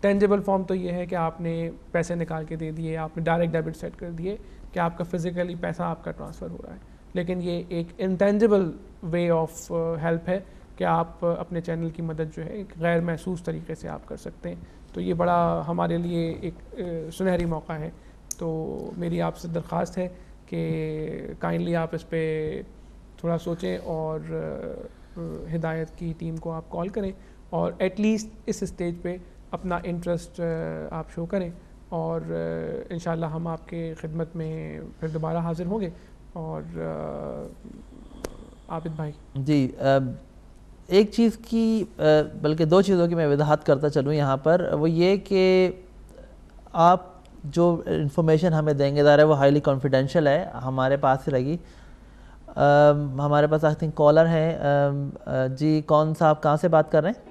ٹینجیبل فارم تو یہ ہے کہ آپ نے پیسے نکال کے دے دیے, آپ نے ڈائریکٹ ڈیبٹ سیٹ کر دیے کہ آپ کا فزیکلی پیسہ آپ کا ٹرانسفر ہو رہا ہے, لیکن یہ ایک انٹینجیبل وے آف ہیلپ ہے کہ آپ اپنے چینل کی مدد جو ہے ایک غیر محسوس طریقے سے آپ کر سکتے ہیں. تو یہ بڑا ہمارے لیے ایک سنہری موقع ہے. تو میری آپ سے درخواست ہے کہ کائنڈلی آپ اس پہ تھوڑا سوچیں اور ہدایت کی ٹیم کو آپ کال کریں اور ایٹ لیسٹ اس اسٹیج پہ اپنا انٹرسٹ آپ شو کریں, اور انشاءاللہ ہم آپ کے خدمت میں پھر دوبارہ حاضر ہوں گے. اور عابد بھائی جی, ایک چیز کی بلکہ دو چیزوں کی میں وضاحت کرتا چلوں یہاں پر, وہ یہ کہ آپ جو انفارمیشن ہمیں دیں گے ظاہر ہے وہ ہائیلی کانفیڈینشیل ہے, ہمارے پاس ہی رہے گی. ہمارے پاس آئی تھنک کالر ہیں. جی کون سا, آپ کہاں سے بات کر رہے ہیں؟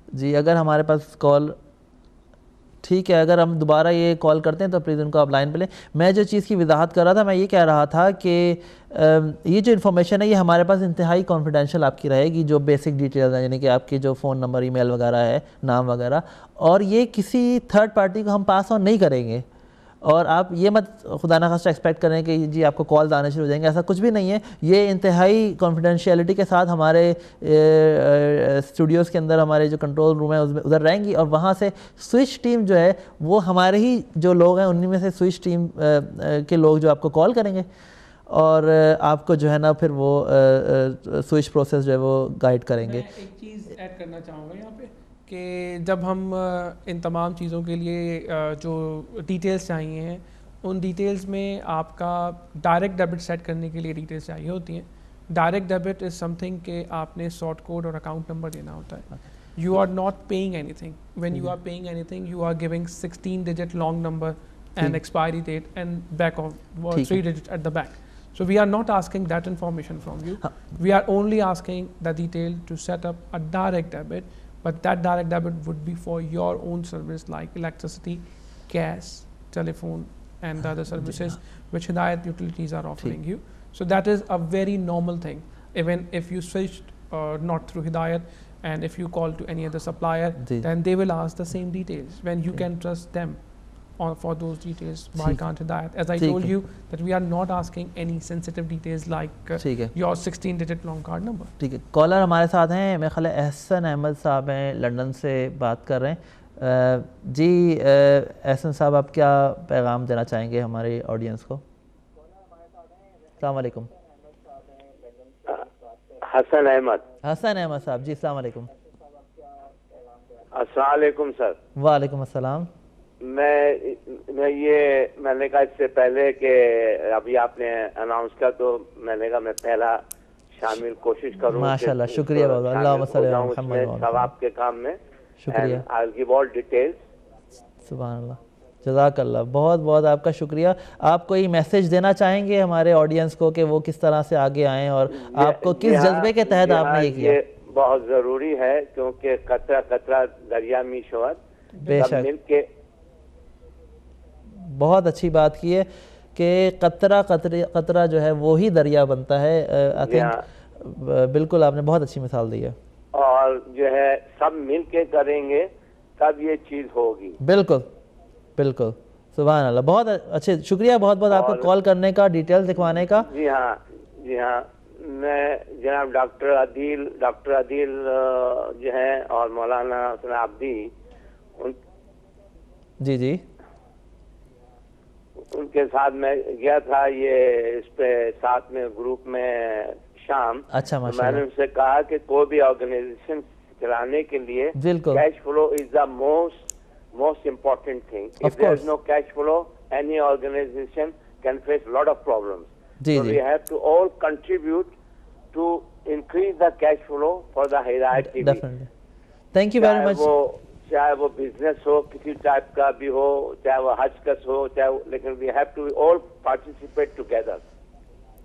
جی اگر ہمارے پاس کال, ٹھیک ہے, اگر ہم دوبارہ یہ کال کرتے ہیں تو پلیز ان کو آپ لائن پہ لیں. میں جو چیز کی وضاحت کر رہا تھا, میں یہ کہہ رہا تھا کہ یہ جو انفارمیشن ہے یہ ہمارے پاس انتہائی کانفیڈینشیل آپ کی رہے گی, جو بیسک ڈیٹیلز ہیں یعنی کہ آپ کی جو فون نمبر, ای میل وغیرہ ہے, نام وغیرہ, اور یہ کسی تھرڈ پارٹی کو ہم پاس آن نہیں کریں گے. اور آپ یہ مت خدا نخواستہ ایکسپیکٹ کریں کہ جی آپ کو کالز آنے شروع ہو جائیں گے, ایسا کچھ بھی نہیں ہے. یہ انتہائی کانفیڈینشیلٹی کے ساتھ ہمارے اسٹوڈیوز کے اندر ہمارے جو کنٹرول روم ہے ادھر رہیں گی, اور وہاں سے سوئچ ٹیم جو ہے وہ ہمارے ہی جو لوگ ہیں انہی میں سے سوئچ ٹیم کے لوگ جو آپ کو کال کریں گے اور آپ کو جو ہے نا پھر وہ سوئچ پروسیس جو ہے وہ گائیڈ کریں گے. میں ایک چیز ایڈ کرنا چاہوں گا یہاں پہ کہ جب ہم ان تمام چیزوں کے لیے جو ڈیٹیلز چاہیے ہیں, ان ڈیٹیلز میں آپ کا ڈائریکٹ ڈیبٹ سیٹ کرنے کے لیے ڈیٹیلز چاہیے ہوتی ہیں. Direct debit is something کہ آپ نے سارٹ کوڈ اور اکاؤنٹ نمبر دینا ہوتا ہے. You are not paying anything. When you are paying anything you are giving 16 digit long number and expiry date and back of 3 digit at the back. So we are not asking that information from you. We are only asking the detail to set up a direct debit, but that direct debit would be for your own service like electricity, gas, telephone and the other services which Hidayat Utilities are offering you. So that is a very normal thing. Even if you switched not through Hidayat and if you call to any other supplier, then they will ask the same details when you can trust them for those details. Why can't Hidayat? As I told you that we are not asking any sensitive details like your 16 digit long card number. ٹھیک ہے, collar ہمارے ساتھ ہیں, میرے خیال ہے احسن احمد صاحب ہیں, لندن سے بات کر رہے ہیں. جی احسن صاحب, آپ کیا پیغام دینا چاہیں گے ہماری آڈینس کو؟ السلام علیکم. حسن احمد صاحب, جی السلام علیکم. السلام علیکم سر. وعلیکم السلام. میں نے کہا اس سے پہلے کہ ابھی آپ نے اناؤنس کیا تو میں نے کہا میں پہلا شامل کوشش کروں. ماشاءاللہ, شکریہ بہت, اللہم صلی علی محمد. ثواب کے کام میں شکریہ. I'll give all details. سبحان اللہ. جزاک اللہ، بہت بہت آپ کا شکریہ. آپ کوئی میسیج دینا چاہیں گے ہمارے آڈینس کو کہ وہ کس طرح سے آگے آئیں، اور آپ کو کس جذبے کے تحت آپ نے یہ کیا؟ یہ بہت ضروری ہے کیونکہ قطرہ قطرہ دریا میں شود. بے سب شک، مل کے بہت اچھی بات کی ہے کہ قطرہ قطرہ جو ہے وہی دریا بنتا ہے. آئی تھنک بالکل آپ نے بہت اچھی مثال دی ہے. اور جو ہے سب مل کے کریں گے تب یہ چیز ہوگی. بالکل بالکل، سبحان اللہ. بہت اچھے، شکریہ بہت بہت آپ کا کال کرنے کا، ڈیٹیل دکھوانے کا. جی ہاں جی ہاں، میں جناب ڈاکٹر عدیل جو ہیں اور مولانا حسن عابدی، جی جی، ان کے ساتھ میں گیا تھا یہ اس پہ ساتھ میں گروپ میں شام. اچھا میں ماشاء نے اللہ. ان سے کہا کہ کوئی بھی آرگنائزیشن چلانے کے لیے بالکل، cash flow is the most important thing. Of If there is course. no cash flow, any organization can face a lot of problems. جی So جی، we have to all contribute to increase the cash flow for the Hidayat TV. Definitely. Thank you very much. چاہے وہ business ہو کسی type کا بھی ہو، چاہے وہ حج کس ہو، لیکن we have to all participate together.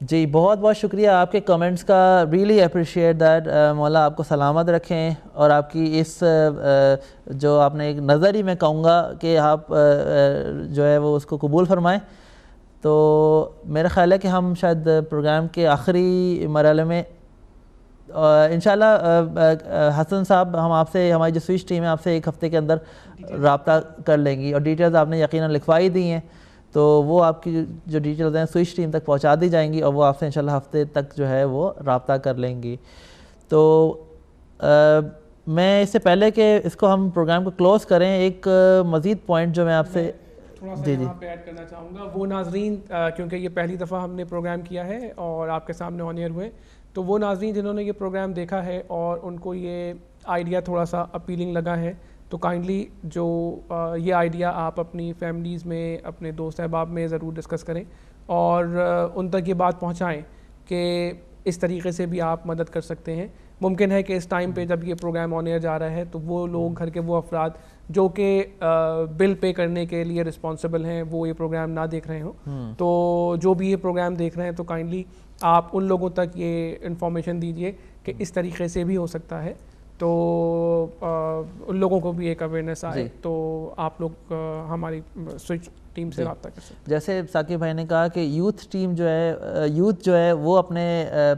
جی بہت بہت شکریہ آپ کے کمنٹس کا، ریئلی اپریشیٹ دیٹ. مولا آپ کو سلامت رکھیں، اور آپ کی اس جو آپ نے ایک نظر ہی میں کہوں گا کہ آپ جو ہے وہ اس کو قبول فرمائیں. تو میرا خیال ہے کہ ہم شاید پروگرام کے آخری مرحلے میں انشاءاللہ حسن صاحب، ہم آپ سے، ہماری جو سوئچ ٹیم ہے آپ سے ایک ہفتے کے اندر رابطہ کر لیں گی، اور ڈیٹیلز آپ نے یقیناً لکھوائی دی ہیں، تو وہ آپ کی جو ڈیٹیلز ہیں سوئچ ٹیم تک پہنچا دی جائیں گی، اور وہ آپ سے انشاءاللہ ہفتے تک جو ہے وہ رابطہ کر لیں گی. تو میں اس سے پہلے کہ اس کو ہم پروگرام کو کلوز کریں، ایک مزید پوائنٹ جو میں آپ سے تھوڑا سا یہاں پہ ایڈ کرنا چاہوں گا. وہ ناظرین، کیونکہ یہ پہلی دفعہ ہم نے پروگرام کیا ہے اور آپ کے سامنے آن ایئر ہوئے، تو وہ ناظرین جنہوں نے یہ پروگرام دیکھا ہے اور ان کو یہ آئیڈیا تھوڑا سا اپیلنگ لگا ہے، تو کائنڈلی جو یہ آئیڈیا آپ اپنی فیملیز میں، اپنے دوست احباب میں ضرور ڈسکس کریں، اور ان تک یہ بات پہنچائیں کہ اس طریقے سے بھی آپ مدد کر سکتے ہیں. ممکن ہے کہ اس ٹائم پہ جب یہ پروگرام آن ایئر جا رہا ہے تو وہ لوگ، گھر کے وہ افراد جو کہ بل پے کرنے کے لیے رسپانسبل ہیں، وہ یہ پروگرام نہ دیکھ رہے ہوں. تو جو بھی یہ پروگرام دیکھ رہے ہیں تو کائنڈلی آپ ان لوگوں تک یہ انفارمیشن دیجئے کہ اس طریقے سے بھی ہو سکتا ہے، تو ان لوگوں کو بھی ایک اویئرنیس آئے. تو آپ لوگ ہماری سوئچ ٹیم سے رابطہ کر سکتے ہیں. جیسے ثاقب بھائی نے کہا کہ یوتھ ٹیم جو ہے، یوتھ جو ہے وہ اپنے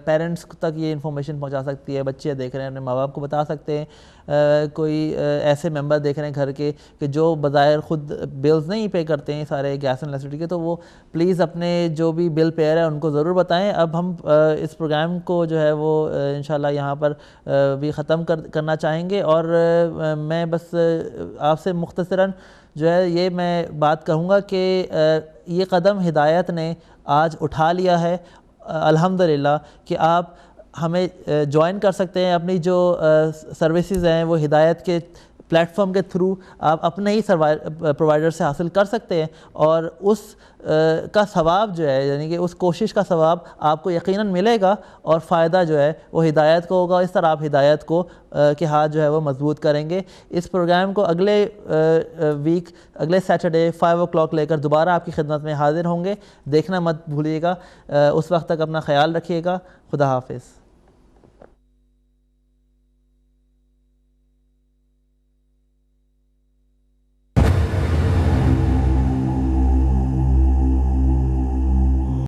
پیرنٹس تک یہ انفارمیشن پہنچا سکتی ہے. بچے دیکھ رہے ہیں، اپنے ماں باپ کو بتا سکتے ہیں. کوئی ایسے ممبر دیکھ رہے ہیں گھر کے کہ جو بظاہر خود بلز نہیں پے کرتے ہیں سارے گیس اینڈ الیکٹرسٹی کے، تو وہ پلیز اپنے جو بھی بل پیئر ہے ان کو ضرور بتائیں. اب ہم اس پروگرام کو جو ہے وہ انشاءاللہ یہاں پر بھی ختم کرنا چاہیں گے، اور میں بس آپ سے مختصراً جو ہے یہ میں بات کہوں گا کہ یہ قدم ہدایت نے آج اٹھا لیا ہے الحمدللہ، کہ آپ ہمیں جوائن کر سکتے ہیں. اپنی جو سروسز ہیں وہ ہدایت کے پلیٹ فارم کے تھرو آپ اپنے ہی پرووائڈر سے حاصل کر سکتے ہیں، اور اس کا ثواب جو ہے، یعنی کہ اس کوشش کا ثواب آپ کو یقیناً ملے گا، اور فائدہ جو ہے وہ ہدایت کو ہوگا. اس طرح آپ ہدایت کو کے ہاتھ جو ہے وہ مضبوط کریں گے. اس پروگرام کو اگلے ویک، اگلے سیٹرڈے 5 o'clock لے کر دوبارہ آپ کی خدمت میں حاضر ہوں گے. دیکھنا مت بھولیے گا. اس وقت تک اپنا خیال رکھیے گا. خدا حافظ.